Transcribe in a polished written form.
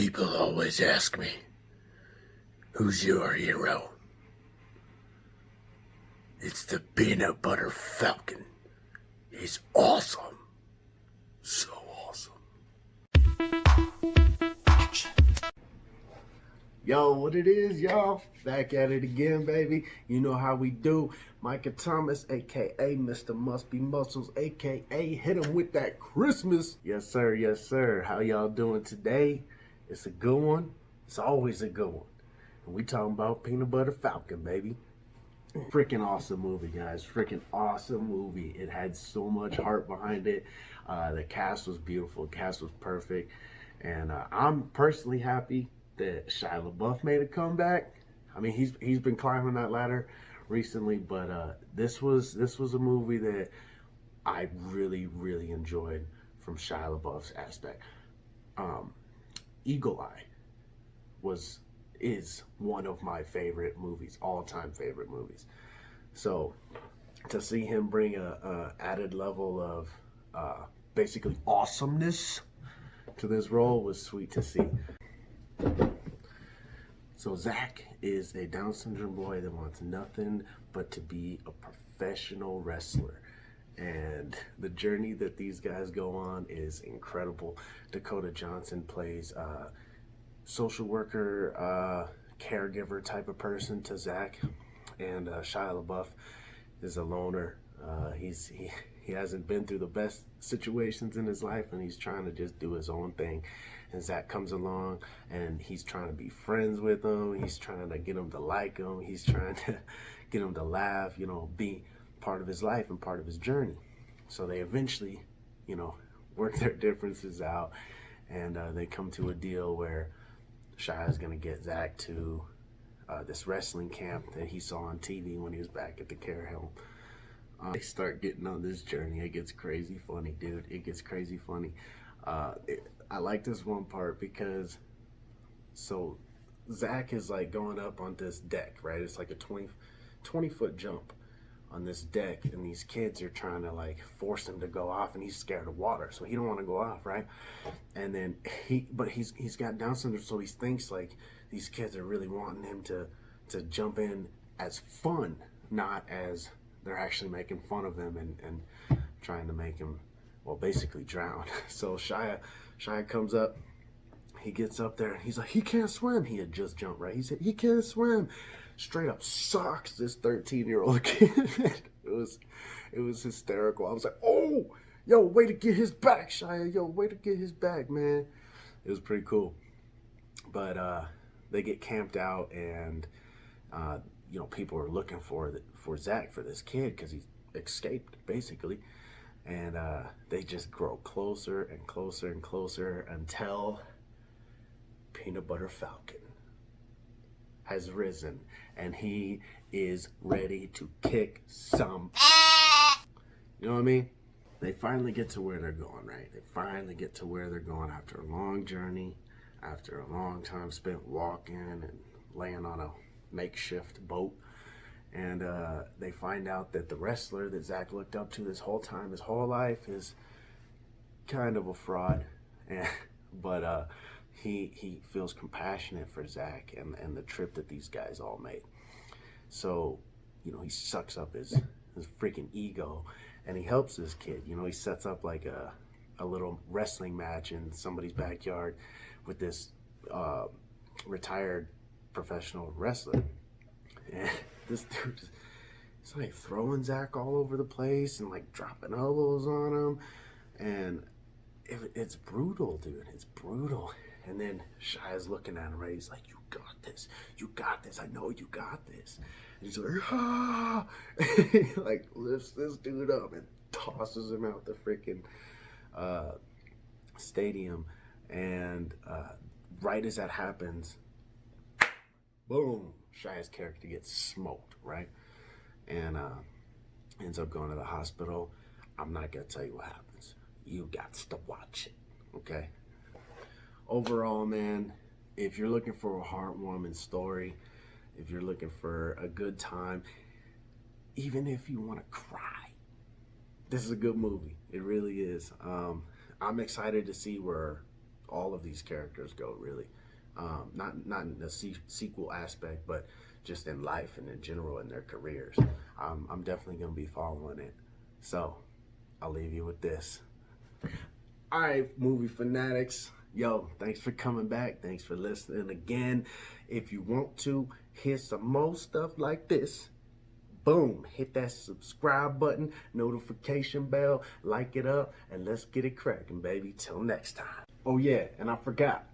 People always ask me, who's your hero? It's the Peanut Butter Falcon. He's awesome. So awesome. Yo, what it is, y'all? Back at it again, baby. You know how we do. Micah Thomas, a.k.a. Mr. Must Be Muscles, a.k.a. Hit him with that Christmas. Yes, sir. Yes, sir. How y'all doing today? It's a good one. It's always a good one. And we talking about Peanut Butter Falcon, baby. Freaking awesome movie, guys. Freaking awesome movie. It had so much heart behind it. The cast was beautiful. The cast was perfect. And I'm personally happy that Shia LaBeouf made a comeback. I mean, he's been climbing that ladder recently, but this was a movie that I really enjoyed from Shia LaBeouf's aspect. Eagle Eye is one of my favorite movies, all-time favorite movies. So to see him bring a added level of basically awesomeness to this role was sweet to see. So Zach is a Down syndrome boy that wants nothing but to be a professional wrestler. And the journey that these guys go on is incredible. Dakota Johnson plays social worker, caregiver type of person to Zach. And Shia LaBeouf is a loner. He hasn't been through the best situations in his life, and he's trying to just do his own thing. And Zach comes along, and he's trying to be friends with him. He's trying to get him to like him. He's trying to get him to laugh, be part of his life and part of his journey. So they eventually, work their differences out, and they come to a deal where Shia is going to get Zach to this wrestling camp that he saw on TV when he was back at the care home. They start getting on this journey. It gets crazy funny, dude. It gets crazy funny. I like this one part because Zach is like going up on this deck, right? It's like a 20-foot jump on this deck, and these kids are trying to like force him to go off, and he's scared of water, so he don't want to go off, right? And then he's got Down syndrome, so he thinks like these kids are really wanting him to jump in as fun, not as they're actually making fun of him and trying to make him, well, basically drown. So Shia comes up, he gets up there, and he's like, he can't swim. He had just jumped, right? He said, he can't swim. Straight up socks this 13-year-old kid. It was hysterical. I was like, oh, yo, way to get his back, Shia. Yo, way to get his back, man. It was pretty cool. But they get camped out, and people are looking for Zach, for this kid, because he escaped basically. And they just grow closer and closer and closer until Peanut Butter Falcon has risen, and he is ready to kick some. You know what I mean? They finally get to where they're going, right? They finally get to where they're going after a long journey, after a long time spent walking and laying on a makeshift boat. And they find out that the wrestler that Zach looked up to this whole time, his whole life, is kind of a fraud. But he feels compassionate for Zach and the trip that these guys all made. So, he sucks up his freaking ego, and he helps this kid. He sets up like a little wrestling match in somebody's backyard with this retired professional wrestler. And this dude is like throwing Zach all over the place and like dropping elbows on him. And it's brutal, dude. It's brutal. And then Shia's looking at him, right? He's like, you got this. You got this. I know you got this. And he's like, ah! He like lifts this dude up and tosses him out the freaking stadium. And right as that happens, boom, Shia's character gets smoked, right? And ends up going to the hospital. I'm not going to tell you what happens. You got to watch it, okay? Overall, man, if you're looking for a heartwarming story, if you're looking for a good time, even if you want to cry, this is a good movie. It really is. I'm excited to see where all of these characters go, really. Not in the sequel aspect, but just in life and in general in their careers. I'm definitely going to be following it. So I'll leave you with this. All right, movie fanatics. Yo, thanks for coming back. Thanks for listening again. If you want to hear some more stuff like this, boom, hit that subscribe button, notification bell, like it up, and let's get it cracking, baby. Till next time. Oh yeah, and I forgot.